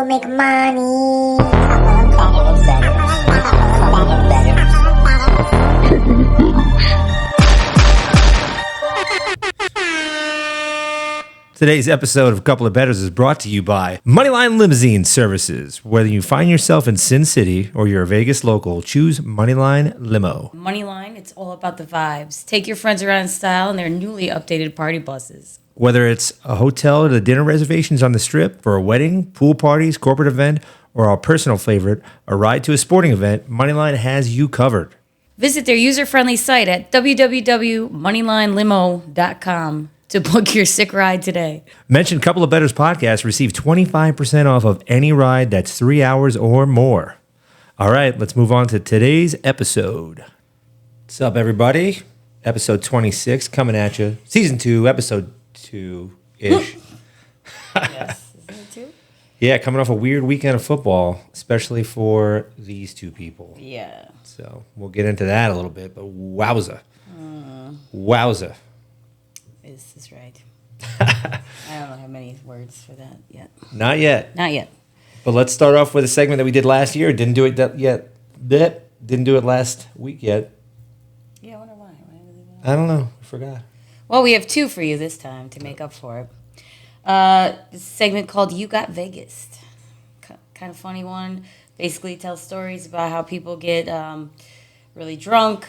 go make money. Today's episode of A Couple of Bettors is brought to you by Moneyline Limousine Services. Whether you find yourself in Sin City or you're a Vegas local, choose Moneyline Limo. Moneyline, it's all about the vibes. Take your friends around in style in their newly updated party buses. Whether it's a hotel to dinner reservations on the Strip, for a wedding, pool parties, corporate event, or our personal favorite, a ride to a sporting event, Moneyline has you covered. Visit their user-friendly site at www.moneylinelimo.com to book your sick ride today. Mention Couple of Bettors podcast, receive 25% off of any ride that's 3 hours or more. All right, let's move on to today's episode. What's up, everybody? Episode 26 coming at you. Season 2, episode 2-ish. Yes, isn't it too? Yeah, coming off a weird weekend of football, especially for these two people. Yeah. So we'll get into that a little bit, but wowza. Wowza. This is right. I don't have many words for that yet. Not yet. Not yet. But let's start off with a segment that we did last year. Didn't do it yet. Didn't do it last week yet. Yeah, I wonder why. I don't know. I forgot. Well, we have two for you this time to make up for it. This segment called You Got Vegas. Kind of funny one. Basically tells stories about how people get really drunk.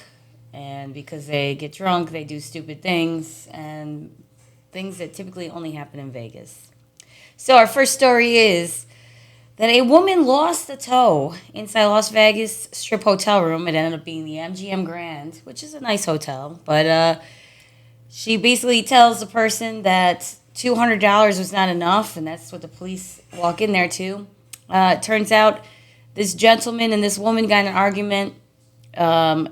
And because they get drunk, they do stupid things. And things that typically only happen in Vegas. So our first story is that a woman lost a toe inside Las Vegas Strip hotel room. It ended up being the MGM Grand, which is a nice hotel. But she basically tells the person that $200 was not enough, and that's what the police walk in there to. It turns out this gentleman and this woman got in an argument.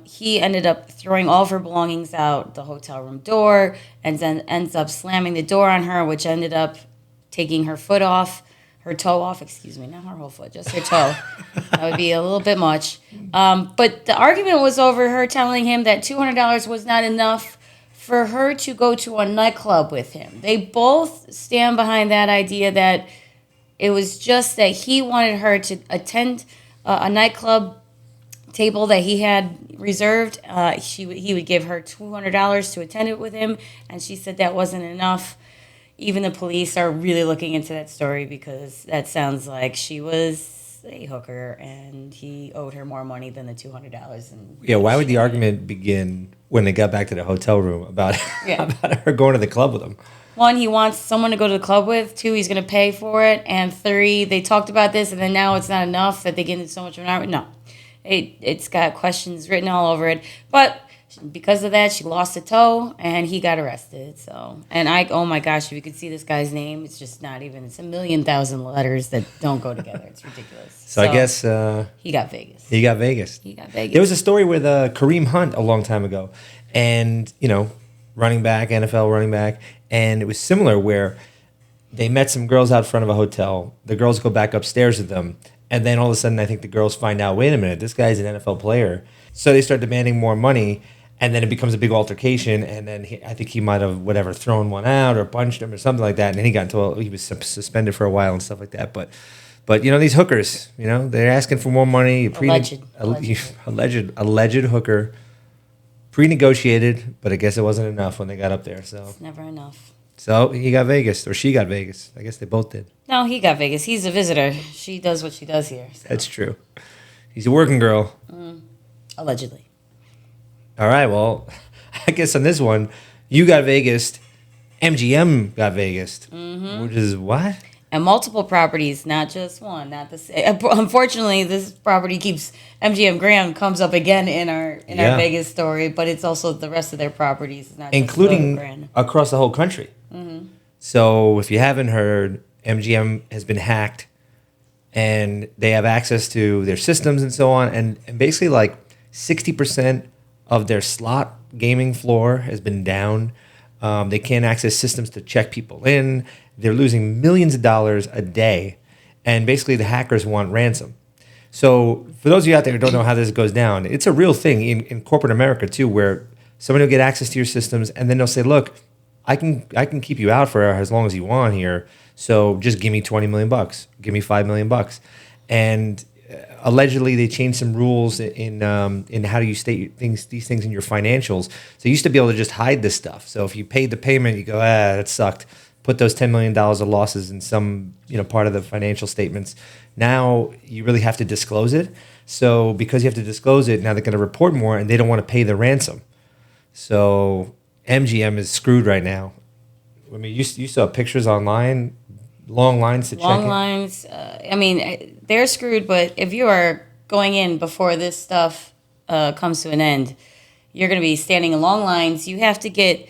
He ended up throwing all of her belongings out the hotel room door and then ends up slamming the door on her, which ended up taking her toe off, not her whole foot, just her toe. That would be a little bit much. But the argument was over her telling him that $200 was not enough for her to go to a nightclub with him. They both stand behind that idea that it was just that he wanted her to attend a nightclub table that he had reserved. He would give her $200 to attend it with him, and she said that wasn't enough. Even the police are really looking into that story because that sounds like she was a hooker and he owed her more money than the $200. And yeah, why would the argument begin when they got back to the hotel room about her going to the club with him? One, he wants someone to go to the club with. Two, he's going to pay for it. And three, they talked about this, and then now it's not enough that they get into so much of an argument. No. It's got questions written all over it. But because of that, she lost a toe, and he got arrested. So, and oh my gosh, if you could see this guy's name, it's just not even, it's 1,000,000 letters that don't go together. It's ridiculous. So I guess... he got Vegas. He got Vegas. There was a story with Kareem Hunt a long time ago. And, running back, NFL running back. And it was similar where they met some girls out front of a hotel. The girls go back upstairs with them. And then all of a sudden, I think the girls find out, wait a minute, this guy's an NFL player. So they start demanding more money, and then it becomes a big altercation. And then I think he might have, thrown one out or punched him or something like that. And then he was suspended for a while and stuff like that. But these hookers, they're asking for more money. Alleged hooker, pre-negotiated, but I guess it wasn't enough when they got up there. So it's never enough. So he got Vegas, or she got Vegas. I guess they both did. No, he got Vegas. He's a visitor. She does what she does here. So. That's true. He's a working girl. Allegedly. All right, well, I guess on this one, you got Vegas, MGM got Vegas, which is what? And multiple properties, not just one, not the same. Unfortunately, this property MGM Grand comes up again in our Vegas story, but it's also the rest of their properties, not including just Grand. Across the whole country. Mm-hmm. So if you haven't heard, MGM has been hacked, and they have access to their systems and so on, and basically like 60% of their slot gaming floor has been down. They can't access systems to check people in. They're losing millions of dollars a day, and basically the hackers want ransom. So for those of you out there who don't know how this goes down, it's a real thing in corporate America too, where somebody will get access to your systems, and then they'll say, look, I can keep you out for as long as you want here. So just give me $20 million, give me $5 million, and allegedly they changed some rules in how do you state these things in your financials. So you used to be able to just hide this stuff. So if you paid the payment, you go, that sucked. Put those $10 million of losses in some part of the financial statements. Now you really have to disclose it. So because you have to disclose it, now they're going to report more, and they don't want to pay the ransom. So MGM is screwed right now. I mean, you saw pictures online, long lines to check in. Long lines. I mean, they're screwed, but if you are going in before this stuff comes to an end, you're going to be standing in long lines. You have to get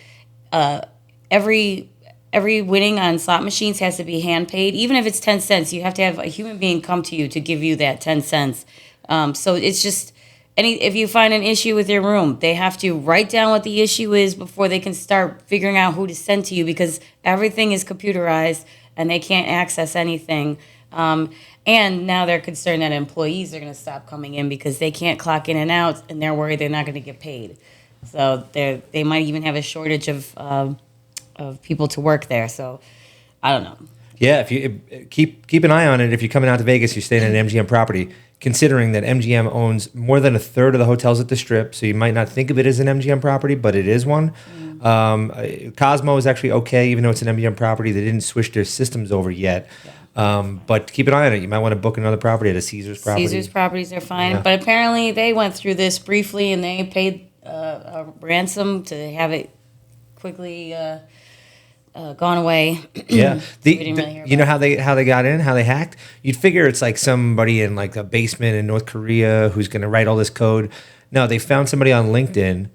every winning on slot machines has to be hand paid. Even if it's 10 cents, you have to have a human being come to you to give you that 10 cents. So it's just... if you find an issue with your room, they have to write down what the issue is before they can start figuring out who to send to you, because everything is computerized and they can't access anything. And now they're concerned that employees are going to stop coming in because they can't clock in and out, and they're worried they're not going to get paid. So they might even have a shortage of people to work there. So I don't know. Yeah, if you keep an eye on it. If you're coming out to Vegas, you're staying at an MGM property. Considering that MGM owns more than a third of the hotels at the Strip, so you might not think of it as an MGM property, but it is one. Cosmo is actually okay, even though it's an MGM property. They didn't switch their systems over yet. But keep an eye on it. You might want to book another property at a Caesars property. Caesars properties are fine, but apparently they went through this briefly, and they paid a ransom to have it quickly gone away. Yeah, you know how they got in, how they hacked. You'd figure it's like somebody in like a basement in North Korea who's going to write all this code. No, they found somebody on LinkedIn,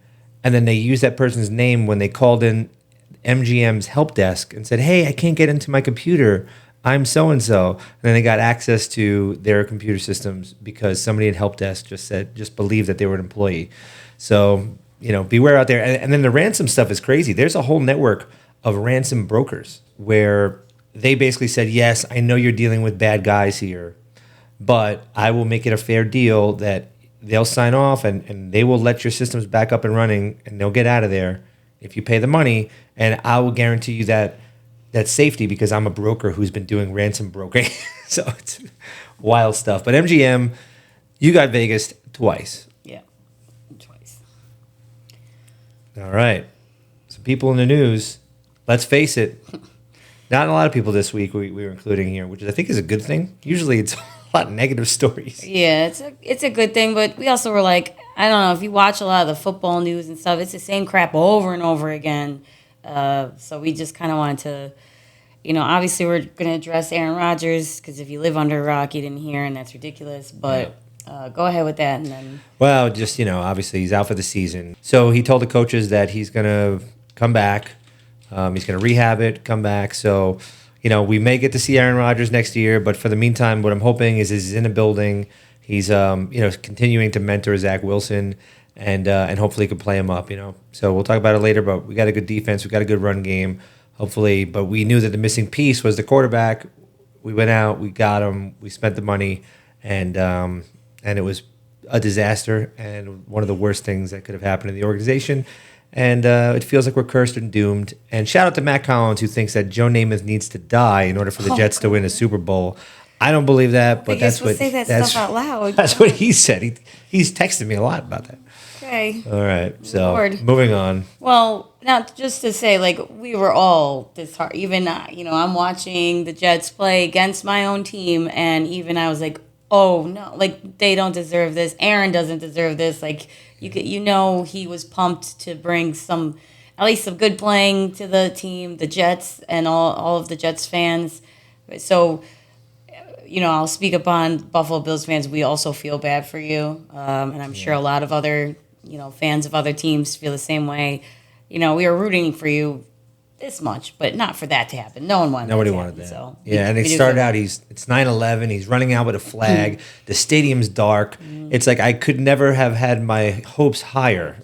and then they used that person's name when they called in MGM's help desk and said, "Hey, I can't get into my computer. I'm so and so." And then they got access to their computer systems because somebody at help desk just believed that they were an employee. So beware out there. And then the ransom stuff is crazy. There's a whole network of ransom brokers where they basically said, yes, I know you're dealing with bad guys here, but I will make it a fair deal that they'll sign off and they will let your systems back up and running, and they'll get out of there if you pay the money, and I will guarantee you that safety because I'm a broker who's been doing ransom brokering. So it's wild stuff. But MGM, you got Vegas twice. Yeah, twice. All right. Some people in the news. Let's face it, not a lot of people this week we were including here, which I think is a good thing. Usually it's a lot of negative stories. Yeah, it's a good thing, but we also were like, I don't know, if you watch a lot of the football news and stuff, it's the same crap over and over again. So we just kind of wanted to, obviously we're going to address Aaron Rodgers, because if you live under a rock, you didn't hear, and that's ridiculous. But go ahead with that. And then, well, just, obviously he's out for the season. So he told the coaches that he's going to come back. He's going to rehab it, come back. So, we may get to see Aaron Rodgers next year, but for the meantime, what I'm hoping is he's in a building. He's, continuing to mentor Zach Wilson, and hopefully can play him up, So we'll talk about it later, but we got a good defense. We got a good run game, hopefully. But we knew that the missing piece was the quarterback. We went out, we got him, we spent the money, and it was a disaster and one of the worst things that could have happened in the organization. And it feels like we're cursed and doomed. And shout out to Matt Collins, who thinks that Joe Namath needs to die in order for the Jets to win a Super Bowl. I don't believe that, but that's what say that stuff out loud. That's what he said. He's texted me a lot about that. Okay. All right. So moving on. Well, now just to say, we were all disheartened. Even I'm watching the Jets play against my own team, and even I was like, oh no, they don't deserve this. Aaron doesn't deserve this. He was pumped to bring at least some good playing to the team, the Jets, and all of the Jets fans. So, I'll speak upon Buffalo Bills fans. We also feel bad for you, and I'm sure a lot of other, fans of other teams feel the same way. We are rooting for you this much, but not for that to happen. Nobody wanted that. So and it started out. It's 9/11. He's running out with a flag. The stadium's dark. It's like I could never have had my hopes higher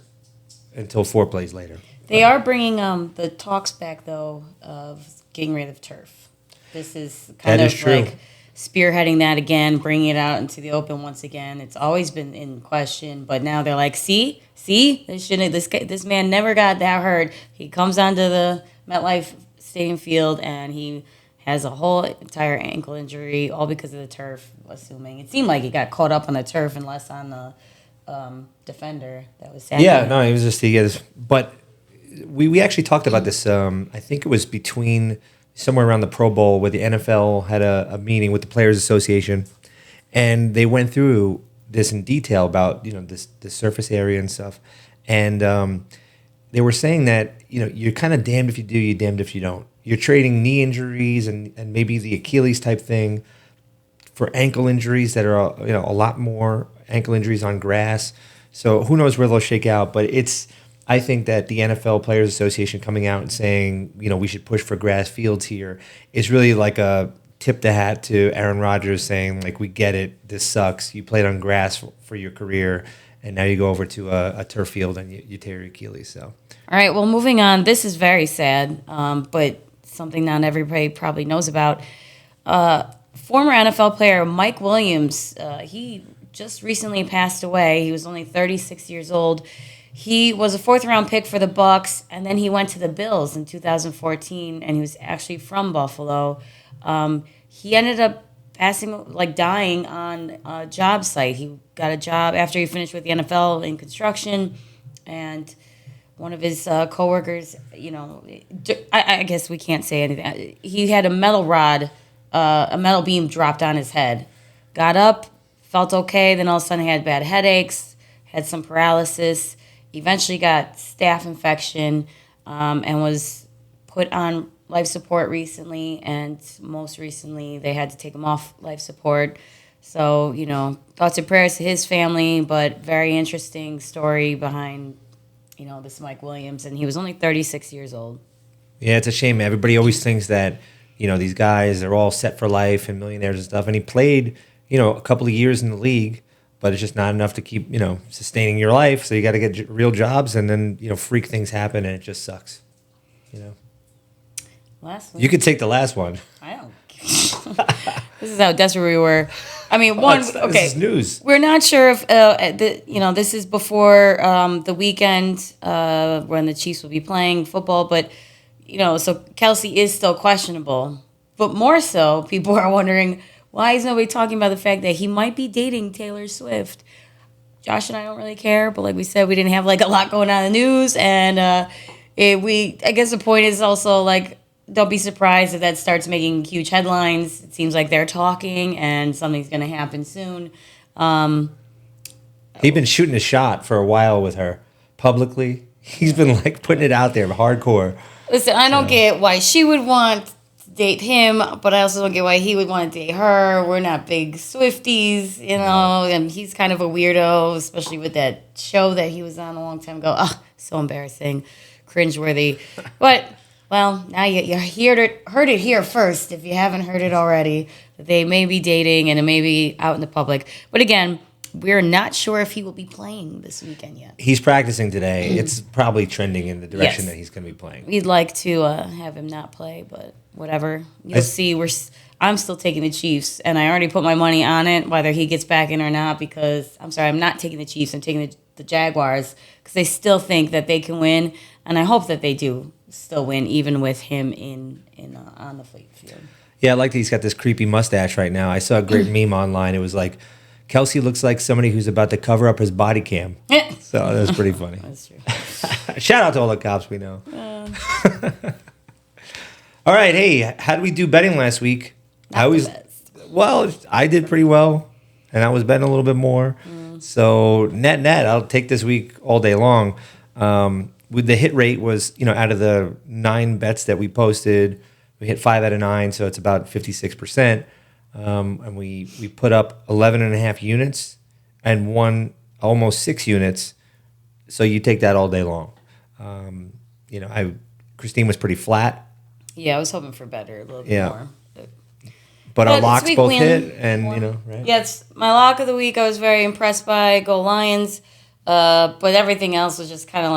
until 4 plays later. They are bringing the talks back though of getting rid of turf. This is kind of like spearheading that again, bringing it out into the open once again. It's always been in question, but now they're like, see, this man never got that hurt. He comes onto the MetLife Stadium field, and he has a whole entire ankle injury, all because of the turf, assuming. It seemed like he got caught up on the turf and less on the defender that was sacking him. No, he was just, but we actually talked about this, I think it was between somewhere around the Pro Bowl where the NFL had a meeting with the Players Association, and they went through this in detail about, this surface area and stuff. And they were saying that, you're kind of damned if you do, you're damned if you don't. You're trading knee injuries and maybe the Achilles type thing for ankle injuries that are, a lot more ankle injuries on grass. So who knows where they'll shake out. But I think that the NFL Players Association coming out and saying, we should push for grass fields here is really like a tip the hat to Aaron Rodgers saying, like, we get it. This sucks. You played on grass for your career, and now you go over to a turf field and you tear your Achilles. So, all right. Well, moving on. This is very sad, but something not everybody probably knows about. Former NFL player Mike Williams, he just recently passed away. He was only 36 years old. He was a fourth-round pick for the Bucks, and then he went to the Bills in 2014, and he was actually from Buffalo. He ended up dying on a job site. He got a job after he finished with the NFL in construction, and one of his coworkers, I guess we can't say anything. He had a metal beam dropped on his head. Got up, felt okay, then all of a sudden he had bad headaches, had some paralysis, eventually got staph infection, and was put on life support recently, and most recently they had to take him off life support. So, thoughts and prayers to his family, but very interesting story behind, this Mike Williams, and he was only 36 years old. Yeah, it's a shame. Everybody always thinks that, these guys are all set for life and millionaires and stuff, and he played, a couple of years in the league, but it's just not enough to keep, sustaining your life, so you got to get real jobs, and then, freak things happen, and it just sucks, Last one. You could take the last one. I don't. This is how desperate we were. I mean, okay. This is news. We're not sure if this is before the weekend when the Chiefs will be playing football, but so Kelce is still questionable. But more so, people are wondering why is nobody talking about the fact that he might be dating Taylor Swift. Josh and I don't really care, but like we said, we didn't have a lot going on in the news, and I guess the point is also don't be surprised if that starts making huge headlines. It seems like they're talking, and something's going to happen soon. He's been shooting a shot for a while with her publicly. He's been putting it out there hardcore. Listen, I don't get why she would want to date him, but I also don't get why he would want to date her. We're not big Swifties, and he's kind of a weirdo, especially with that show that he was on a long time ago. Oh, so embarrassing, cringeworthy. But well, now you heard it here first, if you haven't heard it already, that they may be dating and it may be out in the public. But again, we're not sure if he will be playing this weekend yet. He's practicing today. It's probably trending in the direction that he's going to be playing. We'd like to have him not play, but whatever. You'll see. I'm still taking the Chiefs, and I already put my money on it, whether he gets back in or not, because, I'm not taking the Chiefs. I'm taking the Jaguars, because they still think that they can win, and I hope that they do still win, even with him on the field. Yeah, I like that he's got this creepy mustache right now. I saw a great meme online. It was like, Kelce looks like somebody who's about to cover up his body cam. So that was pretty funny. That's true. Shout out to all the cops we know. All right, hey, how did we do betting last week? Well, I did pretty well, and I was betting a little bit more. So net, I'll take this week all day long. With the hit rate was, out of the 9 bets that we posted, we hit 5 out of 9, so it's about 56%. And we put up 11.5 units and won almost 6 units. So you take that all day long. Christine was pretty flat. Yeah, I was hoping for better, a little bit more. But our locks both hit, and right? Yeah, it's my lock of the week. I was very impressed by. Go Lions. But everything else was just kind of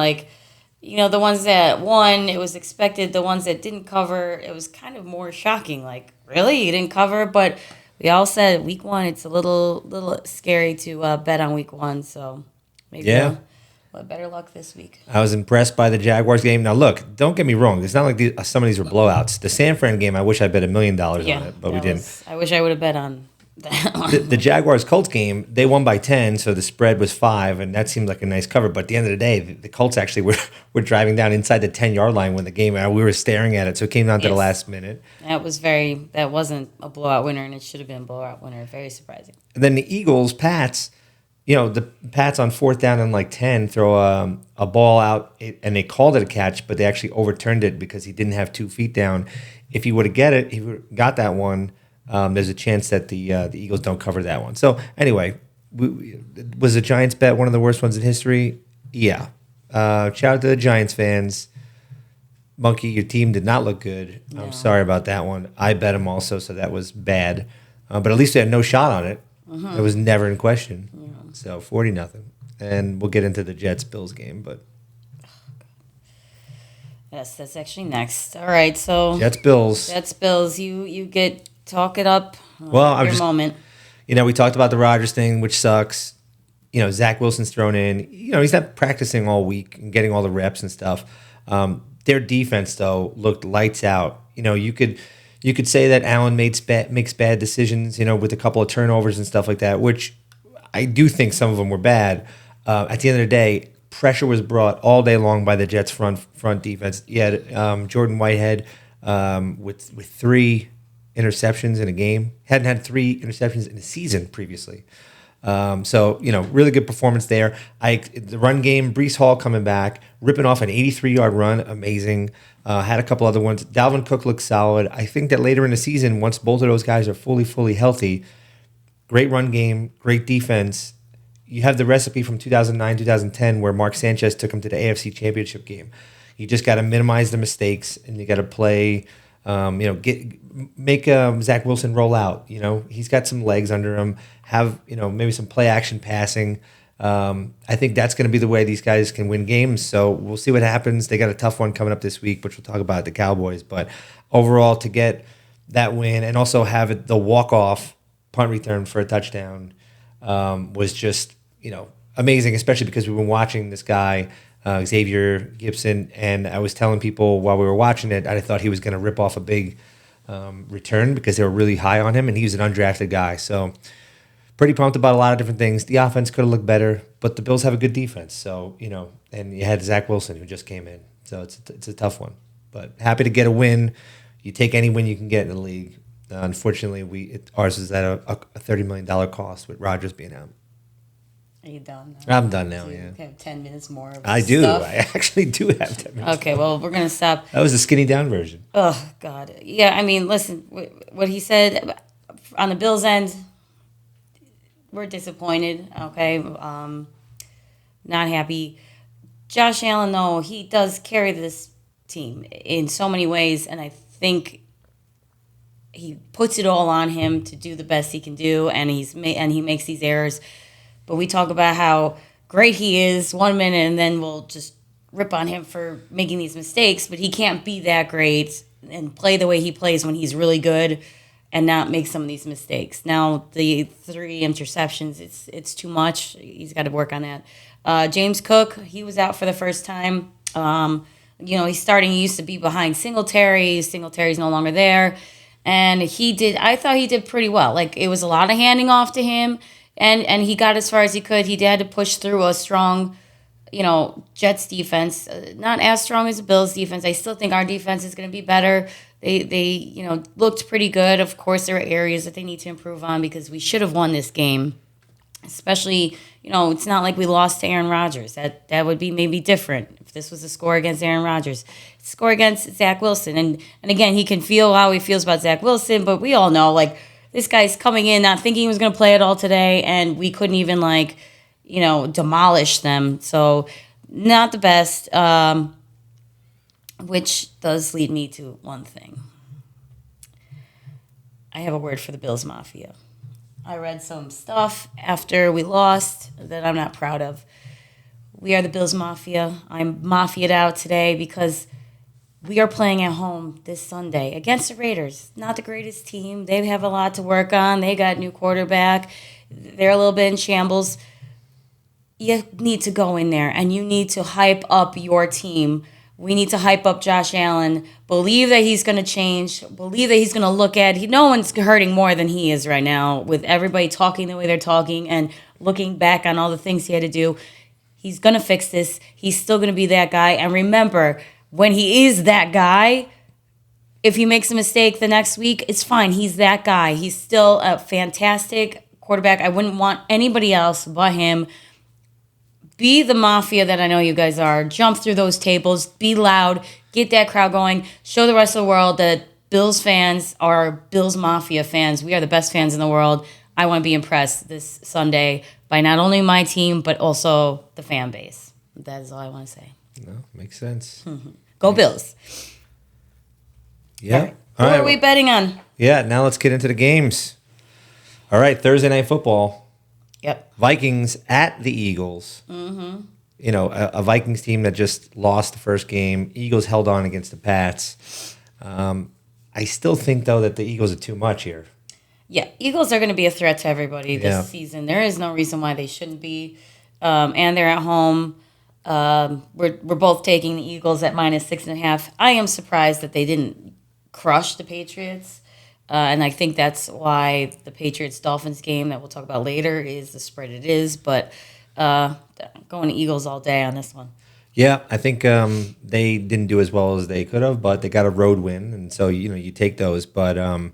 the ones that won, it was expected. The ones that didn't cover, it was kind of more shocking. Really? You didn't cover? But we all said week 1, it's a little scary to bet on week 1. So maybe Well, better luck this week. I was impressed by the Jaguars game. Now, look, don't get me wrong. It's not like some of these were blowouts. The San Fran game, I wish I bet $1 million on it, but we didn't. I wish I would have bet on that one. The Jaguars-Colts game, they won by 10, so the spread was 5, and that seemed like a nice cover. But at the end of the day, the Colts actually were driving down inside the 10-yard line when the game, we were staring at it, so it came down to the last minute. That wasn't a blowout winner, and it should have been a blowout winner. Very surprising. And then the Eagles, Pats, the Pats on 4th down and 10 throw a ball out, and they called it a catch, but they actually overturned it because he didn't have 2 feet down. If he would have got that one, there's a chance that the Eagles don't cover that one. So anyway, was the Giants bet one of the worst ones in history? Yeah. Shout out to the Giants fans. Monkey, your team did not look good. No. I'm sorry about that one. I bet them also, so that was bad. But at least they had no shot on it. Mm-hmm. It was never in question. Yeah. So 40-0. And we'll get into the Jets-Bills game, but... Yes, that's actually next. All right, so... Jets-Bills. You get... Talk it up. Moment. We talked about the Rodgers thing, which sucks. Zach Wilson's thrown in. He's not practicing all week and getting all the reps and stuff. Their defense, though, looked lights out. You could say that Allen makes bad decisions, with a couple of turnovers and stuff like that, which I do think some of them were bad. At the end of the day, pressure was brought all day long by the Jets' front defense. You had Jordan Whitehead with 3 interceptions in a game. Hadn't had 3 interceptions in a season previously. So, really good performance there. The run game, Breece Hall coming back, ripping off an 83-yard run, amazing. Had a couple other ones. Dalvin Cook looked solid. I think that later in the season, once both of those guys are fully healthy, great run game, great defense. You have the recipe from 2009, 2010 where Mark Sanchez took him to the AFC Championship game. You just got to minimize the mistakes, and you got to play... make Zach Wilson roll out. He's got some legs under him. Have maybe some play action passing. I think that's going to be the way these guys can win games. So we'll see what happens. They got a tough one coming up this week, which we'll talk about, the Cowboys. But overall, to get that win and also have it the walk off punt return for a touchdown was just amazing. Especially because we've been watching this guy. Xavier Gibson, and I was telling people while we were watching it, I thought he was going to rip off a big return because they were really high on him, and he was an undrafted guy. So pretty pumped about a lot of different things. The offense could have looked better, but the Bills have a good defense. So, and you had Zach Wilson who just came in. So it's a tough one. But happy to get a win. You take any win you can get in the league. Unfortunately, ours is at a $30 million cost with Rodgers being out. Are you done now? I'm done now, yeah. You have 10 minutes more of I do. Stuff. I actually do have 10 minutes. Okay, well, we're going to stop. That was the skinny down version. Oh, God. Yeah, I mean, listen, what he said on the Bills' end, we're disappointed, okay? Not happy. Josh Allen, though, he does carry this team in so many ways, and I think he puts it all on him to do the best he can do, and he makes these errors. But we talk about how great he is 1 minute, and then we'll just rip on him for making these mistakes. But he can't be that great and play the way he plays when he's really good and not make some of these mistakes. Now, the 3 interceptions, it's too much. He's got to work on that. James Cook, he was out for the first time. He's starting. He used to be behind Singletary. Singletary's no longer there. And I thought he did pretty well. It was a lot of handing off to him. And he got as far as he could. He had to push through a strong, Jets defense. Not as strong as the Bills defense. I still think our defense is going to be better. They looked pretty good. Of course, there are areas that they need to improve on because we should have won this game. Especially, it's not like we lost to Aaron Rodgers. That would be maybe different if this was a score against Aaron Rodgers. Score against Zach Wilson. And again, he can feel how he feels about Zach Wilson, but we all know, this guy's coming in not thinking he was going to play at all today, and we couldn't even, demolish them. So, not the best, which does lead me to one thing. I have a word for the Bills Mafia. I read some stuff after we lost that I'm not proud of. We are the Bills Mafia. I'm mafia'd out today because we are playing at home this Sunday against the Raiders. Not the greatest team. They have a lot to work on. They got new quarterback. They're a little bit in shambles. you need to go in there and you need to hype up your team. We need to hype up Josh Allen. Believe that he's going to change. Believe that he's going to look at. No one's hurting more than he is right now with everybody talking the way they're talking and looking back on all the things he had to do. He's going to fix this. He's still going to be that guy. And remember, when he is that guy, if he makes a mistake the next week, it's fine. He's that guy. He's still a fantastic quarterback. I wouldn't want anybody else but him. Be the Mafia that I know you guys are. Jump through those tables. Be loud. Get that crowd going. Show the rest of the world that Bills fans are Bills Mafia fans. We are the best fans in the world. I want to be impressed this Sunday by not only my team, but also the fan base. That is all I want to say. No, makes sense. Go Bills. Yeah. All right. What are we betting on? Yeah, now let's get into the games. All right, Thursday Night Football. Yep. Vikings at the Eagles. Mm-hmm. You know, a Vikings team that just lost the first game. Eagles held on against the Pats. I still think, though, that the Eagles are too much here. Yeah, Eagles are going to be a threat to everybody this season. There is no reason why they shouldn't be. And they're at home. We're both taking the Eagles at -6.5. I am surprised that they didn't crush the Patriots. And I think that's why the Patriots-Dolphins game that we'll talk about later is the spread it is. But going to Eagles all day on this one. Yeah, I think they didn't do as well as they could have, but they got a road win, and so you take those. But I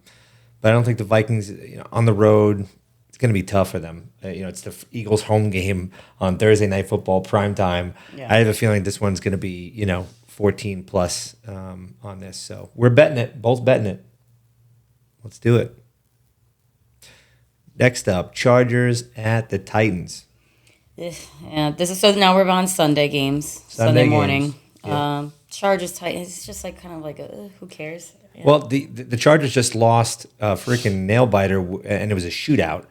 don't think the Vikings on the road, it's going to be tough for them. It's the Eagles' home game on Thursday Night Football prime time. Yeah. I have a feeling this one's going to be 14 plus on this. So we're betting it, both betting it. Let's do it. Next up, Chargers at the Titans. Yeah, so now we're on Sunday games. Sunday morning. Yeah. Chargers Titans. It's just who cares? Yeah. Well, the Chargers just lost a freaking nail biter, and it was a shootout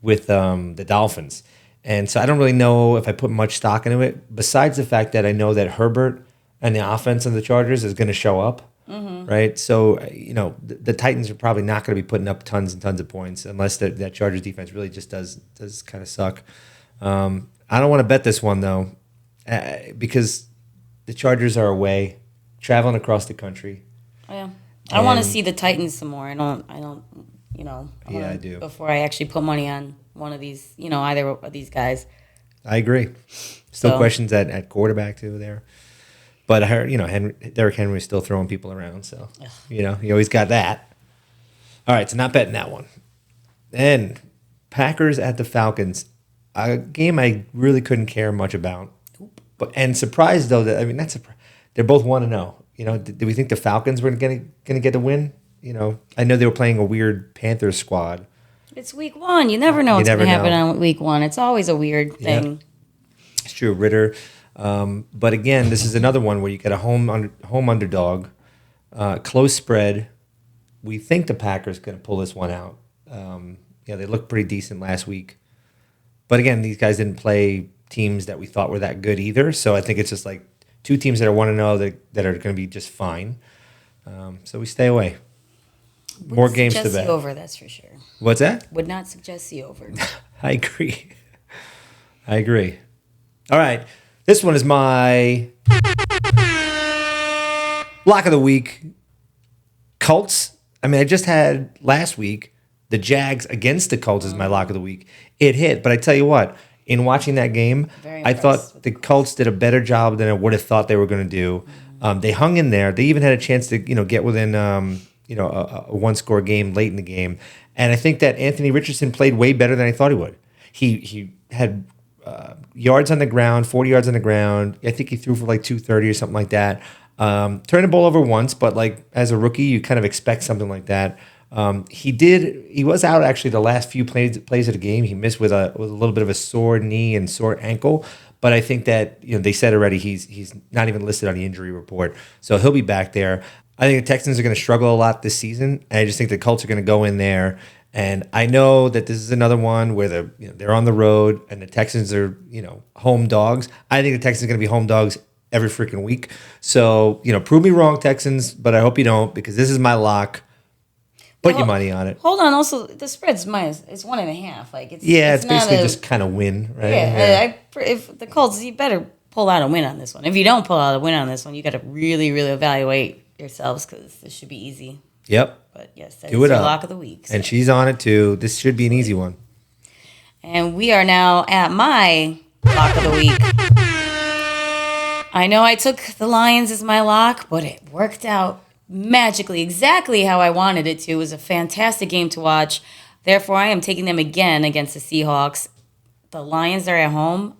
with the Dolphins. And so I don't really know if I put much stock into it, besides the fact that I know that Herbert and the offense of the Chargers is going to show up. Mm-hmm. Right, so the Titans are probably not going to be putting up tons and tons of points unless that Chargers defense really just does kind of suck. I don't want to bet this one though, because the Chargers are away, traveling across the country. Oh, yeah, I want to see the Titans some more. I don't. I do. Before I actually put money on one of these, either of these guys. I agree. Still questions at quarterback too there. But I heard, Derrick Henry is still throwing people around, so you always got that. All right, so not betting that one. Then Packers at the Falcons, a game I really couldn't care much about. And surprised though that they're both 1-0. Did we think the Falcons were going to get the win? I know they were playing a weird Panthers squad. It's week 1. You never know what's going to happen on week 1. It's always a weird thing. Yeah. It's true, Ritter. But again, this is another one where you get a home underdog, close spread. We think the Packers going to pull this one out. They looked pretty decent last week. But again, these guys didn't play teams that we thought were that good either. So I think it's just like two teams that are 1-0 that are going to be just fine. So we stay away. More games to bet. Suggest the over, that's for sure. What's that? Would not suggest the over. I agree. All right. This one is my lock of the week. Colts. I just had last week the Jags against the Colts as my lock of the week. It hit, but I tell you what, in watching that game, I thought the Colts did a better job than I would have thought they were going to do. They hung in there. They even had a chance to get within a one-score game late in the game. And I think that Anthony Richardson played way better than I thought he would. He had yards on the ground, 40 yards on the ground. I think he threw for like 230 or something like that. Turned the ball over once, but as a rookie, you kind of expect something like that. He was out actually the last few plays of the game. He missed with a little bit of a sore knee and sore ankle. But I think that they said already he's not even listed on the injury report, so he'll be back there. I think the Texans are going to struggle a lot this season, and I just think the Colts are going to go in there. And I know that this is another one where they're on the road and the Texans are home dogs. I think the Texans are going to be home dogs every freaking week. So prove me wrong, Texans, but I hope you don't, because this is my lock. Put your money on it. Hold on. Also, the spread's minus. It's 1.5. Like it's it's basically just kind of win, right? Yeah. If the Colts, you better pull out a win on this one. If you don't pull out a win on this one, you got to really, really evaluate yourselves because this should be easy. Yep. But yes, that's your lock of the week. So. And she's on it too. This should be an easy one. And we are now at my lock of the week. I know I took the Lions as my lock, but it worked out magically, exactly how I wanted it to. It was a fantastic game to watch. Therefore, I am taking them again against the Seahawks. The Lions are at home.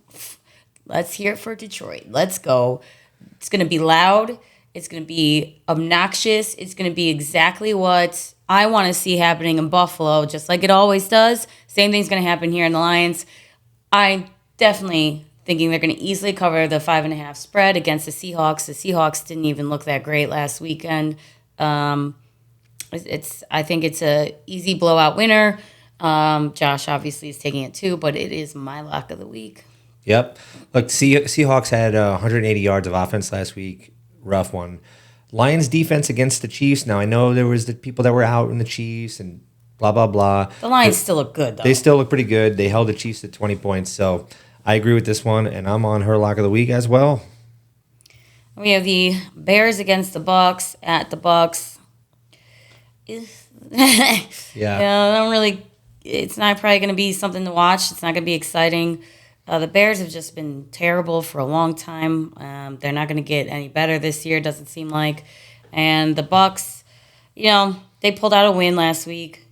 Let's hear it for Detroit. Let's go. It's going to be loud. It's going to be obnoxious. It's going to be exactly what I want to see happening in Buffalo, just like it always does. Same thing's going to happen here in the Lions. I'm definitely thinking they're going to easily cover the 5.5 spread against the Seahawks. The Seahawks didn't even look that great last weekend. I think it's a easy blowout winner. Josh obviously is taking it too, but it is my lock of the week. Yep. Look, Seahawks had 180 yards of offense last week. Rough one. Lions defense against the Chiefs. Now, I know there was the people that were out in the Chiefs and blah, blah, blah. The Lions still look good, though. They still look pretty good. They held the Chiefs at 20 points. So I agree with this one, and I'm on her lock of the week as well. We have the Bears against the Bucks at the Bucks. Yeah. I don't really. It's not probably going to be something to watch. It's not going to be exciting. The Bears have just been terrible for a long time. They're not going to get any better this year, doesn't seem like. And the Bucks, they pulled out a win last week.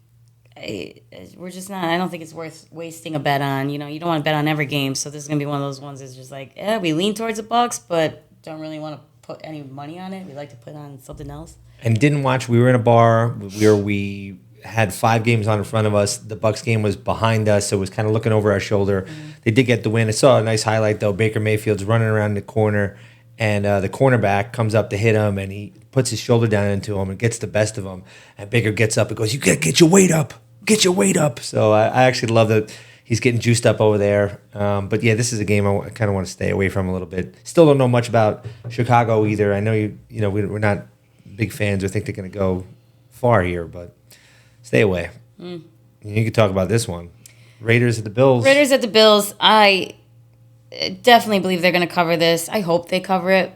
We're just not. I don't think it's worth wasting a bet on. You don't want to bet on every game, so this is going to be one of those ones that's just like, we lean towards the Bucks, but don't really want to put any money on it. We like to put on something else. And didn't watch. We were in a bar where we had 5 games on in front of us. The Bucks game was behind us, so it was kind of looking over our shoulder. Mm-hmm. They did get the win. I saw a nice highlight, though. Baker Mayfield's running around the corner, and the cornerback comes up to hit him, and he puts his shoulder down into him and gets the best of him. And Baker gets up and goes, "You got to get your weight up. Get your weight up." So I actually love that he's getting juiced up over there. But, yeah, this is a game I kind of want to stay away from a little bit. Still don't know much about Chicago either. I know we're not big fans or think they're going to go far here, but stay away. You can talk about this one. Raiders at the Bills. Raiders at the Bills. I definitely believe they're going to cover this. I hope they cover it.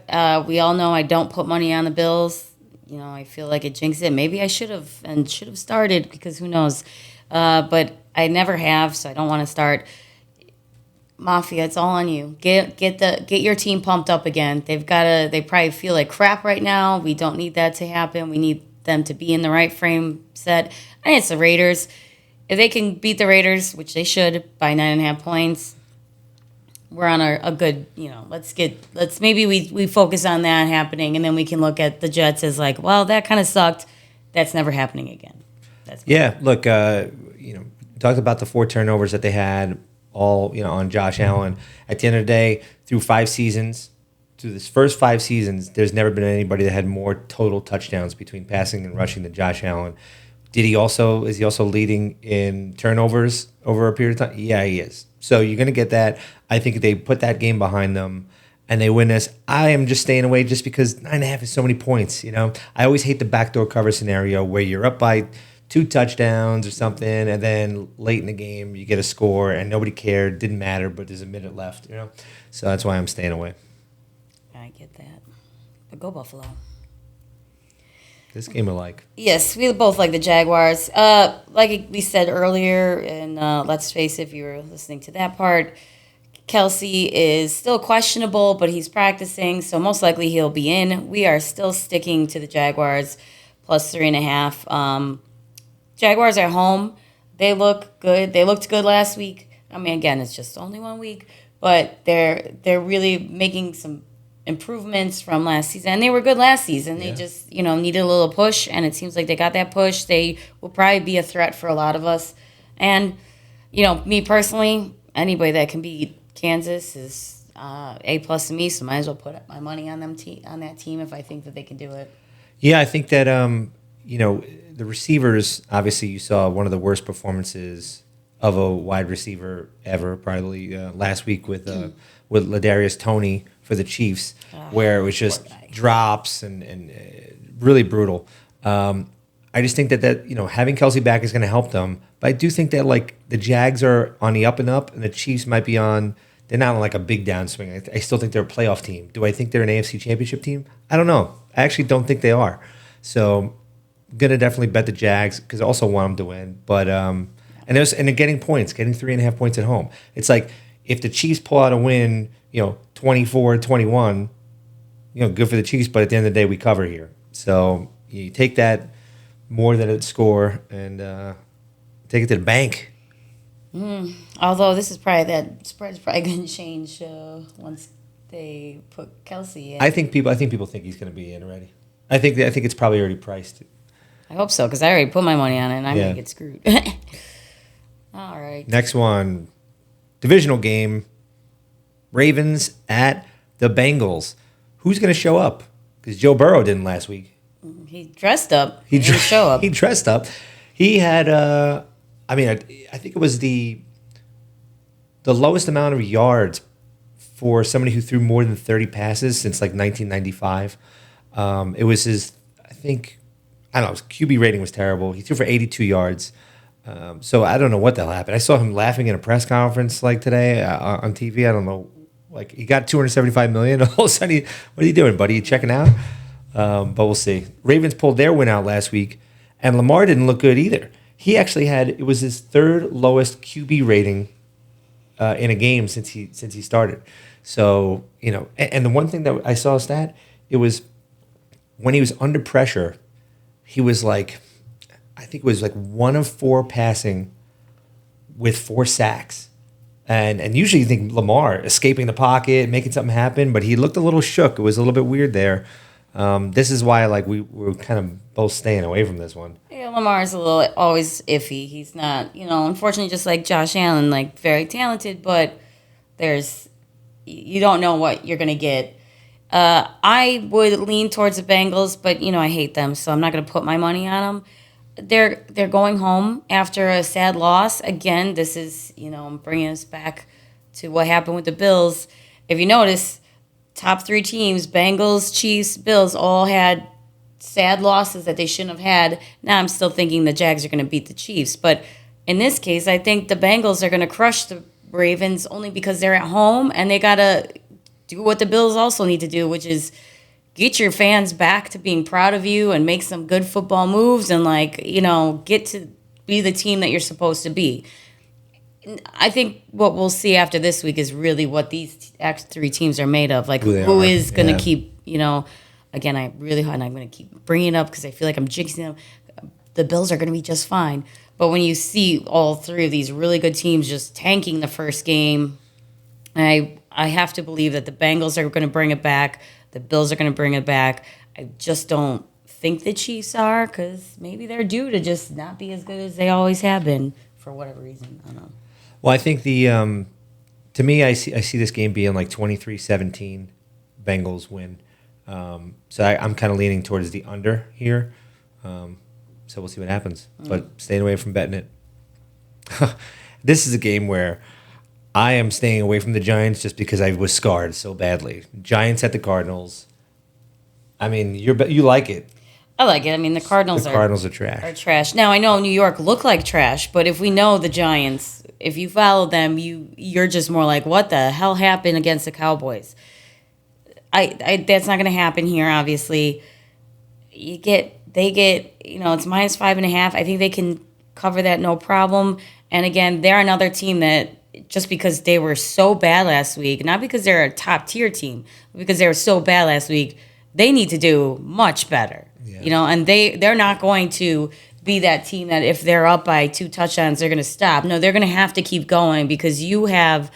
We all know I don't put money on the Bills. I feel like it jinxes it. Maybe I should have started because who knows. But I never have, so I don't want to start. Mafia, it's all on you. Get your team pumped up again. They probably feel like crap right now. We don't need that to happen. We need them to be in the right frame set. I think it's the Raiders. If they can beat the Raiders, which they should, by 9.5 points, we're on a good, let's maybe we focus on that happening, and then we can look at the Jets as like, well, that kind of sucked. That's never happening again. Look, talked about the 4 turnovers that they had all, on Josh Allen. At the end of the day, through this first 5 seasons, there's never been anybody that had more total touchdowns between passing and rushing than Josh Allen. Is he also leading in turnovers over a period of time? Yeah, he is. So you're going to get that. I think they put that game behind them and they win this. I am just staying away just because 9.5 is so many points. I always hate the backdoor cover scenario where you're up by 2 touchdowns or something, and then late in the game you get a score and nobody cared, didn't matter, but there's a minute left. So that's why I'm staying away. I get that, but go Buffalo. This game I like. Yes, we both like the Jaguars. Like we said earlier, and let's face it, if you were listening to that part, Kelce is still questionable, but he's practicing, so most likely he'll be in. We are still sticking to the Jaguars plus 3.5. Jaguars are home. They look good. They looked good last week. I mean, again, it's just only 1 week, but they're really making some improvements from last season, and they were good last season. They just needed a little push, and it seems like they got that push. They will probably be a threat for a lot of us, and me personally, anybody that can beat Kansas is A+ to me, so might as well put up my money on them on that team if I think that they can do it. Yeah, I think that the receivers, obviously you saw one of the worst performances of a wide receiver ever, probably last week with Ladarius Toney for the Chiefs, where it was just drops and really brutal. I just think that having Kelce back is going to help them. But I do think that like the Jags are on the up and up, and the Chiefs might be on. They're not on like a big downswing. I still think they're a playoff team. Do I think they're an AFC Championship team? I don't know. I actually don't think they are. So I'm gonna definitely bet the Jags because I also want them to win. But and they're getting points, getting 3.5 points at home. It's like if the Chiefs pull out a win, 24-21, good for the Chiefs. But at the end of the day, we cover here. So you take that more than a score and take it to the bank. Although this is probably that spread's probably going to change once they put Kelce in. I think people think he's going to be in already. I think it's probably already priced. I hope so because I already put my money on it and I'm going to get screwed. All right. Next one, divisional game. Ravens at the Bengals. Who's going to show up? Because Joe Burrow didn't last week. He dressed up. He didn't show up. He dressed up. He had. I think it was the lowest amount of yards for somebody who threw more than 30 passes since like 1995. It was his, his QB rating was terrible. He threw for 82 yards. So I don't know what the hell happened. I saw him laughing in a press conference like today on TV. I don't know. Like he got $275 million. All of a sudden, what are you doing, buddy? You checking out? But we'll see. Ravens pulled their win out last week, and Lamar didn't look good either. He actually it was his third lowest QB rating in a game since he started. So, and the one thing that I saw a stat, it was when he was under pressure, he was like, I think it was like 1 of 4 passing with 4 sacks. And usually you think Lamar escaping the pocket, making something happen, but he looked a little shook. It was a little bit weird there. This is why we were kind of both staying away from this one. Yeah, Lamar's a little always iffy. He's not, unfortunately just like Josh Allen, like very talented, but you don't know what you're going to get. I would lean towards the Bengals, but I hate them, so I'm not going to put my money on them. They're going home after a sad loss. Again, this is, I'm bringing us back to what happened with the Bills. If you notice, top 3 teams, Bengals, Chiefs, Bills, all had sad losses that they shouldn't have had. Now I'm still thinking the Jags are going to beat the Chiefs. But in this case, I think the Bengals are going to crush the Ravens only because they're at home and they got to do what the Bills also need to do, which is get your fans back to being proud of you and make some good football moves and, get to be the team that you're supposed to be. I think what we'll see after this week is really what these 3 teams are made of. Like, who is going to keep, again, I'm going to keep bringing it up because I feel like I'm jinxing them. The Bills are going to be just fine. But when you see all 3 of these really good teams just tanking the first game, I have to believe that the Bengals are going to bring it back. The Bills are going to bring it back. I just don't think the Chiefs are because maybe they're due to just not be as good as they always have been for whatever reason. I don't know. Well, I think to me, I see this game being like 23-17, Bengals win. So I'm kind of leaning towards the under here. So we'll see what happens. But staying away from betting it. This is a game where I am staying away from the Giants just because I was scarred so badly. Giants at the Cardinals. I mean, you like it. I like it. I mean, the Cardinals are trash. Are trash. Now, I know New York look like trash, but if we know the Giants, if you follow them, you're just more like, what the hell happened against the Cowboys? That's not going to happen here, obviously. They get, it's -5.5. I think they can cover that no problem. And again, they're another team that just because they were so bad last week, not because they're a top tier team, but because they were so bad last week, they need to do much better. Yeah. And they're not going to be that team that if they're up by 2 touchdowns, they're going to stop. No, they're going to have to keep going because you have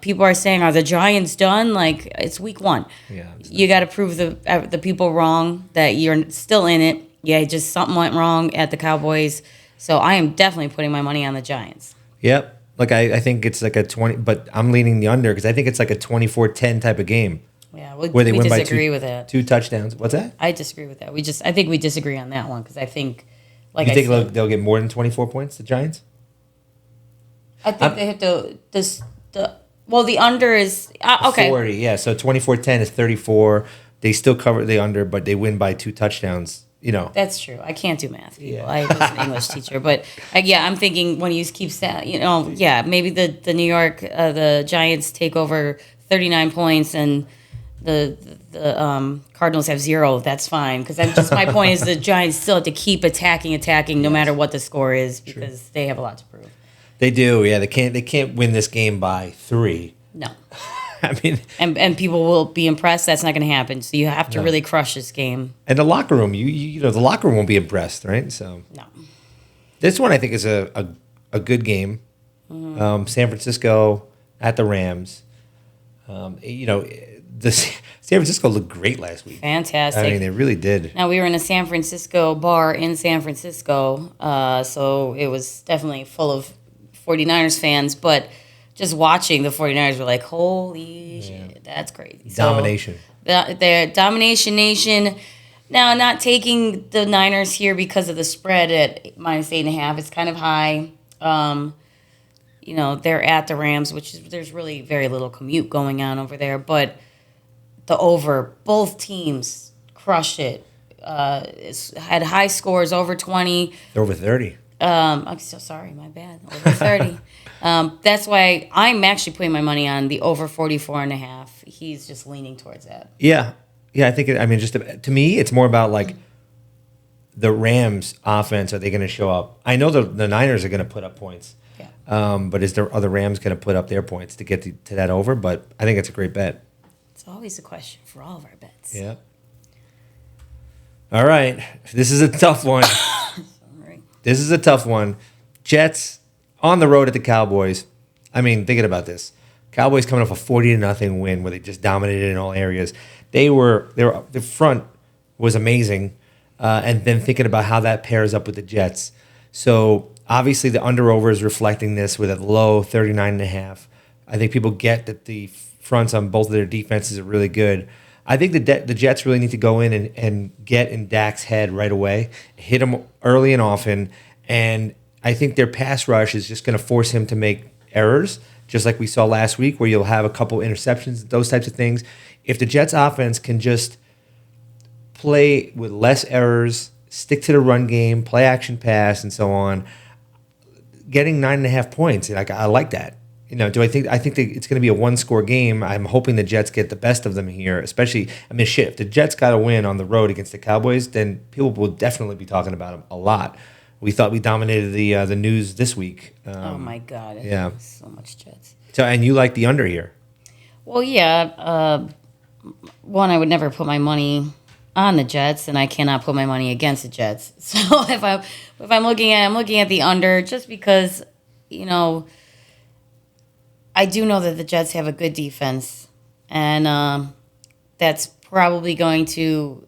people are saying, are the Giants done? Like, it's week 1. Yeah, you got to prove the people wrong that you're still in it. Yeah, just something went wrong at the Cowboys. So I am definitely putting my money on the Giants. Yep. Like, I think it's like a 20, but I'm leaning the under because I think it's like a 24-10 type of game. Yeah, we win disagree by with that. 2 touchdowns. What's that? I disagree with that. I think we disagree on that one because I think, you think they'll get more than 24 points, the Giants? I think they hit the under is okay. 40, yeah. So 24-10 is 34. They still cover the under, but they win by 2 touchdowns. That's true. I can't do math, people. Yeah. I was an English teacher, but I'm thinking when you keep saying, maybe the New York, the Giants take over 39 points and the Cardinals have 0. That's fine, because my point is the Giants still have to keep attacking no matter what the score is, because they have a lot to prove. They do, yeah. They can't win this game by 3. No. I mean, and people will be impressed. That's not going to happen. So you have to really crush this game. And the locker room, the locker room won't be impressed, right? So no. This one I think is a good game. Mm-hmm. San Francisco at the Rams. The San Francisco looked great last week. Fantastic. I mean, they really did. Now, we were in a San Francisco bar in San Francisco, so it was definitely full of 49ers fans, but just watching the 49ers were like, holy shit, that's crazy. Domination. So, they're Domination Nation. Now, not taking the Niners here because of the spread at -8.5. It's kind of high. They're at the Rams, there's really very little commute going on over there, but the over, both teams crushed it. Had high scores, over 20. Over 30. I'm so sorry, my bad. Over 30. That's why I'm actually putting my money on the over 44.5. He's just leaning towards that. Yeah. Yeah, I think, just to me, it's more about like the Rams offense. Are they going to show up? I know the Niners are going to put up points. Yeah. But are the Rams going to put up their points to get to that over? But I think it's a great bet. It's always a question for all of our bets. Yeah. All right. This is a tough one. This is a tough one. Jets on the road at the Cowboys. Thinking about this. Cowboys coming off a 40-0 win where they just dominated in all areas. The front was amazing. And then thinking about how that pairs up with the Jets. So obviously the under-over is reflecting this with a low 39.5. I think people get that the fronts on both of their defenses are really good. I think the Jets really need to go in and get in Dak's head right away, hit him early and often, and I think their pass rush is just going to force him to make errors, just like we saw last week where you'll have a couple interceptions, those types of things. If the Jets offense can just play with less errors, stick to the run game, play action pass, and so on, getting 9.5 points, I like that. I think that it's going to be a one-score game. I'm hoping the Jets get the best of them here, especially, if the Jets got a win on the road against the Cowboys, then people will definitely be talking about them a lot. We thought we dominated the news this week. Oh, my God. Yeah. So much Jets. So, and you like the under here. Well, yeah. One, I would never put my money on the Jets, and I cannot put my money against the Jets. So if I'm looking at the under just because, I do know that the Jets have a good defense, and that's probably going to,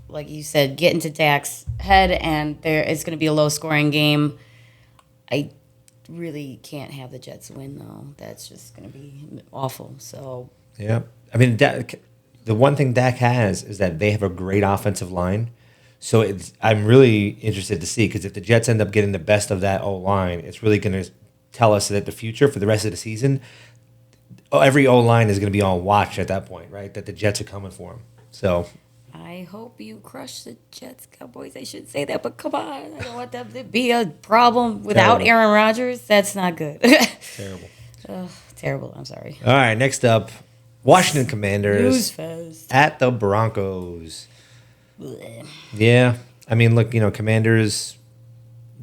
like you said, get into Dak's head, and it's going to be a low-scoring game. I really can't have the Jets win, though. That's just going to be awful. So yeah, the one thing Dak has is that they have a great offensive line. So I'm really interested to see, because if the Jets end up getting the best of that O-line, it's really going to tell us that the future for the rest of the season, every O-line is going to be on watch at that point, right? That the Jets are coming for them. So I hope you crush the Jets, Cowboys. I shouldn't say that, but come on. I don't want that to be a problem without Aaron Rodgers. That's not good. Terrible. Terrible. I'm sorry. All right, next up, Washington Commanders Newsfest. At the Broncos. Blech. Yeah. Look, Commanders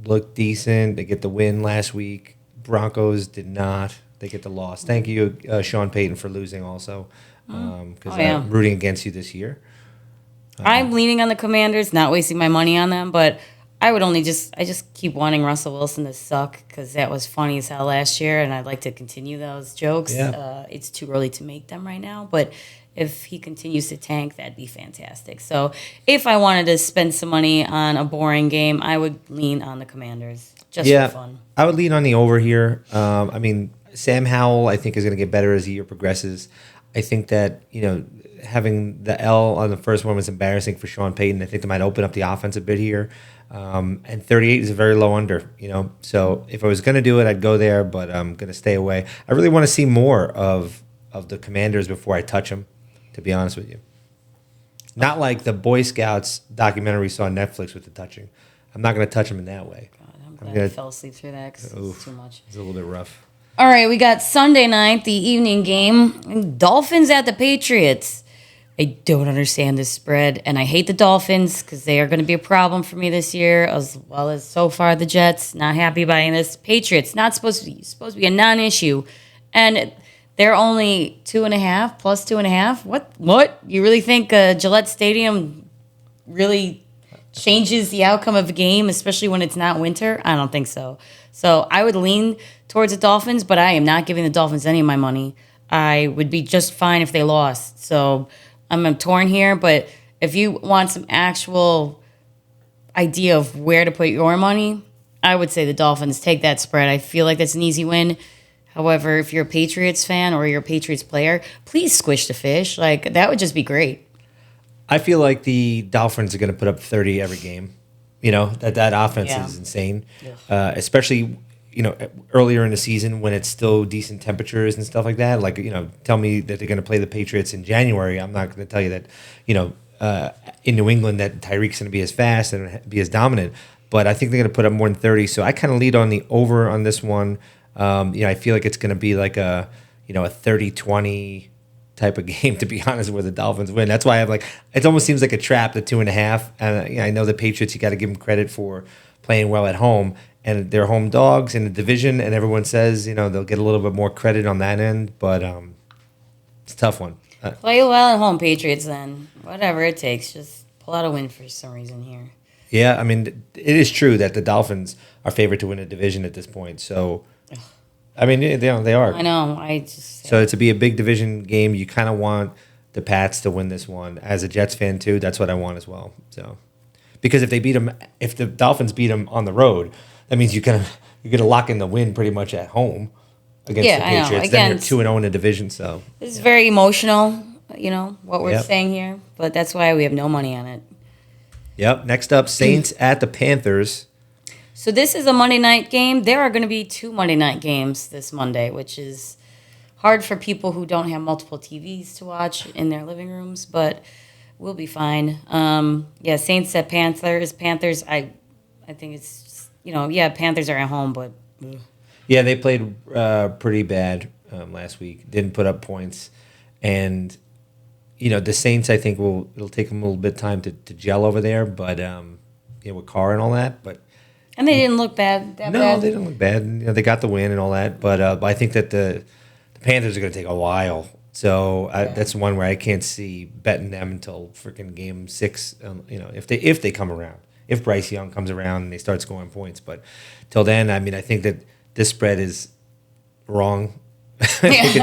look decent. They get the win last week. Broncos did not. They get the loss. Thank you, Sean Payton, for losing also, because I'm rooting against you this year. I'm leaning on the Commanders, not wasting my money on them, but I just keep wanting Russell Wilson to suck, because that was funny as hell last year, and I'd like to continue those jokes. Yeah. It's too early to make them right now, but if he continues to tank, that'd be fantastic. So if I wanted to spend some money on a boring game, I would lean on the Commanders just for fun. I would lean on the over here. Sam Howell, I think, is going to get better as the year progresses. I think that, having the L on the first one was embarrassing for Sean Payton. I think they might open up the offense a bit here. And 38 is a very low under, So if I was going to do it, I'd go there, but I'm going to stay away. I really want to see more of the Commanders before I touch them, to be honest with you. Not like the Boy Scouts documentary we saw on Netflix with the touching. I'm not going to touch them in that way. God, I'm glad I fell asleep through that because it's too much. It's a little bit rough. All right, we got Sunday night, the evening game. Dolphins at the Patriots. I don't understand this spread, and I hate the Dolphins because they are going to be a problem for me this year, as well as so far the Jets. Not happy buying this. Patriots, not supposed to be a non-issue, and they're only 2.5 plus 2.5. What? You really think Gillette Stadium really changes the outcome of a game, especially when it's not winter? I don't think so. So I would lean towards the Dolphins, but I am not giving the Dolphins any of my money. I would be just fine if they lost. So I'm torn here, but if you want some actual idea of where to put your money, I would say the Dolphins. Take that spread. I feel like that's an easy win. However, if you're a Patriots fan or you're a Patriots player, please squish the fish. Like, that would just be great. I feel like the Dolphins are going to put up 30 every game. You know, that offense is insane. Yeah. Especially, you know, earlier in the season when it's still decent temperatures and stuff like that. Like, you know, tell me that they're going to play the Patriots in January. I'm not going to tell you that, you know, in New England that Tyreek's going to be as fast and be as dominant. But I think they're going to put up more than 30. So I kind of lead on the over on this one. You know, I feel like it's going to be like a 30-20 type of game, to be honest, where the Dolphins win. That's why I have like, it almost seems like a trap, the 2.5. And I know the Patriots, you got to give them credit for playing well at home, and they're home dogs in the division, and everyone says, you know, they'll get a little bit more credit on that end, but it's a tough one. Play well at home, Patriots, then. Whatever it takes, just pull out a win for some reason here. Yeah, I mean, it is true that the Dolphins are favored to win a division at this point, so... I mean, they are. I know. So to be a big division game, you kind of want the Pats to win this one. As a Jets fan too, that's what I want as well. So, because if the Dolphins beat them on the road, that means you're gonna lock in the win pretty much at home against the Patriots. Again, then you're 2-0 in the division. So this is very emotional. You know what we're saying here, but that's why we have no money on it. Yep. Next up, Saints at the Panthers. So this is a Monday night game. There are going to be 2 Monday night games this Monday, which is hard for people who don't have multiple TVs to watch in their living rooms, but we'll be fine. Saints at Panthers. Panthers, I think it's, Panthers are at home, but... Yeah, they played pretty bad last week. Didn't put up points. And, the Saints, I think, it'll take them a little bit of time to gel over there, but, with Carr and all that, but... And they didn't look bad. They didn't look bad. They got the win and all that. But I think that the Panthers are going to take a while. So that's one where I can't see betting them until freaking game 6. If they come around, if Bryce Young comes around and they start scoring points. But till then, I mean, I think that this spread is wrong. I think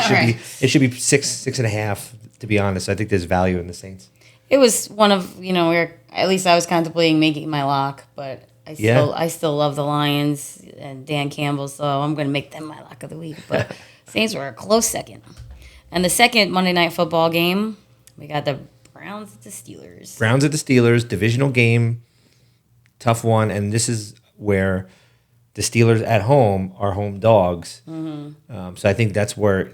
it should be 6.5. To be honest, I think there's value in the Saints. It was one of where at least I was contemplating making my lock, but. I still love the Lions and Dan Campbell, so I'm going to make them my lock of the week. But Saints were a close second. And the second Monday Night Football game, we got the Browns at the Steelers. Browns at the Steelers, divisional game, tough one. And this is where the Steelers at home are home dogs. Mm-hmm. So I think that's where,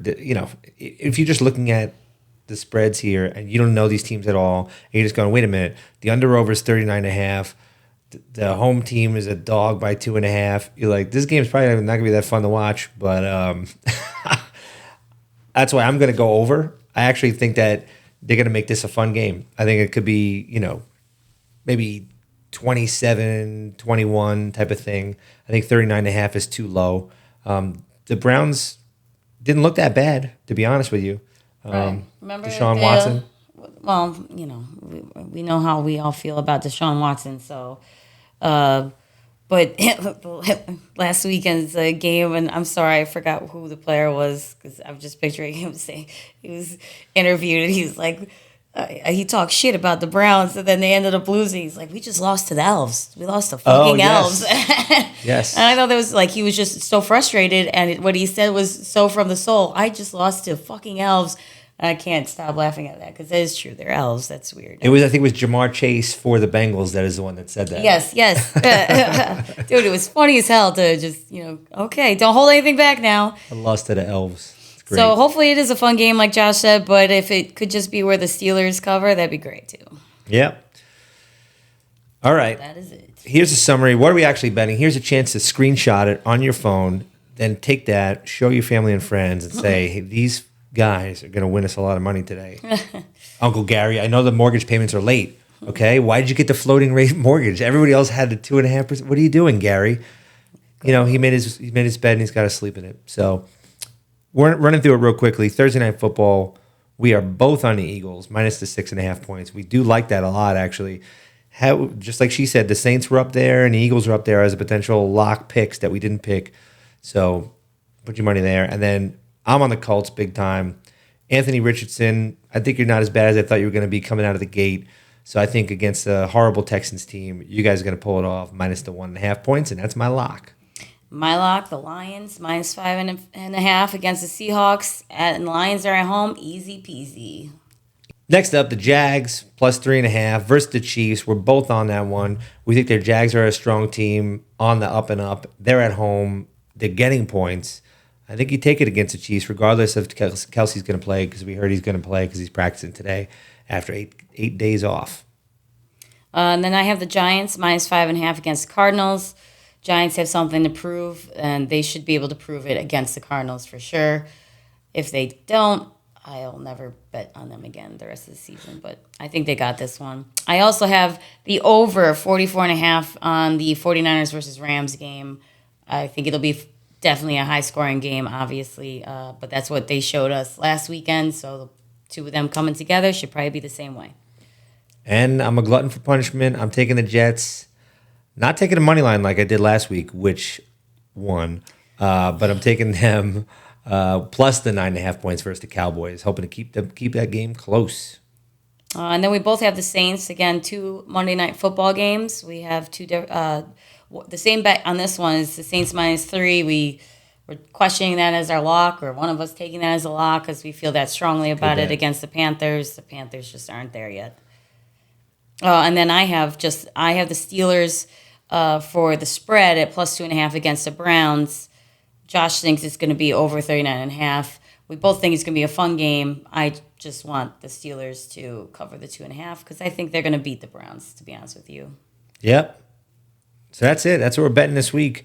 if you're just looking at the spreads here and you don't know these teams at all, and you're just going, wait a minute, the under-over is 39.5. The home team is a dog by 2.5. You're like, this game's probably not going to be that fun to watch, but that's why I'm going to go over. I actually think that they're going to make this a fun game. I think it could be, maybe 27-21 type of thing. I think 39.5 is too low. The Browns didn't look that bad, to be honest with you. Right. Remember Deshaun Watson? Well, we know how we all feel about Deshaun Watson, so... But last weekend's game, and I'm sorry, I forgot who the player was because I'm just picturing him saying he was interviewed and he's like, he talked shit about the Browns, and then they ended up losing. He's like, we just lost to the Elves. We lost to fucking Elves. Yes. And I thought that was like, he was just so frustrated, and what he said was so from the soul. I just lost to fucking Elves. I can't stop laughing at that because that is true. They're elves. That's weird. I think it was Jamar Chase for the Bengals that is the one that said that. Yes. Dude, it was funny as hell to just, okay, don't hold anything back now. I lost to the Elves. It's great. So hopefully it is a fun game like Josh said, but if it could just be where the Steelers cover, that'd be great too. Yep. All right. That is it. Here's a summary. What are we actually betting? Here's a chance to screenshot it on your phone, then take that, show your family and friends, and say, hey, these guys are going to win us a lot of money today. Uncle Gary, I know the mortgage payments are late. Okay, why did you get the floating rate mortgage? Everybody else had the 2.5%. What are you doing, Gary? You know, he made his bed and he's got to sleep in it. So we're running through it real quickly. Thursday Night Football, we are both on the Eagles, minus the 6.5 points. We do like that a lot, actually. Just like she said, the Saints were up there and the Eagles were up there as a potential lock picks that we didn't pick. So put your money there. And then I'm on the Colts big time. Anthony Richardson, I think you're not as bad as I thought you were going to be coming out of the gate. So I think against a horrible Texans team, you guys are going to pull it off minus the 1.5 points, and that's my lock. My lock, the Lions, minus 5.5 against the Seahawks. And the Lions are at home, easy peasy. Next up, the Jags, plus 3.5 versus the Chiefs. We're both on that one. We think their Jags are a strong team on the up and up. They're at home. They're getting points. I think you take it against the Chiefs, regardless if Kelce's going to play, because we heard he's going to play because he's practicing today after eight days off. And then I have the Giants, minus 5.5 against the Cardinals. Giants have something to prove, and they should be able to prove it against the Cardinals for sure. If they don't, I'll never bet on them again the rest of the season, but I think they got this one. I also have the over 44.5 on the 49ers versus Rams game. I think it'll be definitely a high-scoring game, obviously, but that's what they showed us last weekend, so the two of them coming together should probably be the same way. And I'm a glutton for punishment. I'm taking the Jets. Not taking a money line like I did last week, which won, but I'm taking them plus the 9.5 points versus the Cowboys, hoping to keep that game close. And then we both have the Saints. Again, 2 Monday Night Football games. We have the same bet on this one is the Saints minus 3. We're questioning that as our lock, or one of us taking that as a lock because we feel that strongly about it against the Panthers. The Panthers just aren't there yet. And then I have the Steelers for the spread at plus 2.5 against the Browns. Josh thinks it's going to be over 39.5. We both think it's going to be a fun game. I just want the Steelers to cover the 2.5 because I think they're going to beat the Browns, to be honest with you. Yep. So that's it. That's what we're betting this week.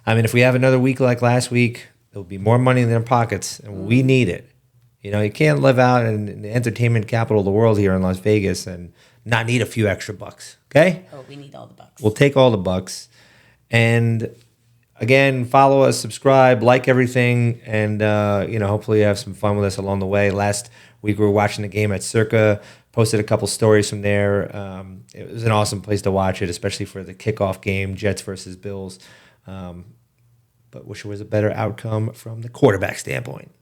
I mean, if we have another week like last week, there'll be more money in their pockets, and we need it. You know, you can't live out in the entertainment capital of the world here in Las Vegas and not need a few extra bucks, okay? Oh, we need all the bucks. We'll take all the bucks. And again, follow us, subscribe, like everything, and hopefully you have some fun with us along the way. Last week we were watching the game at Circa, posted a couple stories from there. It was an awesome place to watch it, especially for the kickoff game, Jets versus Bills. But wish it was a better outcome from the quarterback standpoint.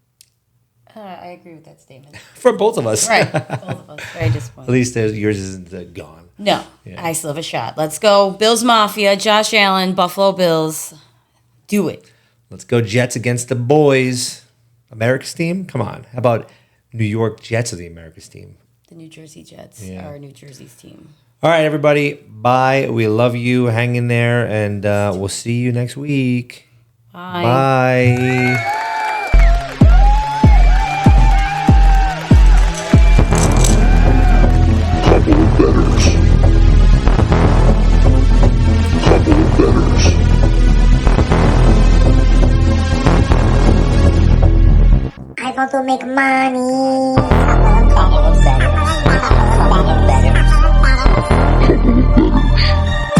I agree with that statement. For both of us. Right, both of us. Very disappointed. At least yours isn't gone. No, Yeah. I still have a shot. Let's go. Bills Mafia, Josh Allen, Buffalo Bills. Do it. Let's go Jets against the boys. America's team? Come on. How about New York Jets are the America's team? The New Jersey Jets are New Jersey's team. All right, everybody. Bye. We love you. Hang in there, and we'll see you next week. Bye. Bye. Couple of bettors. Couple of bettors. I want to make money. Couple of bettors. Couple of bettors. Couple of bettors.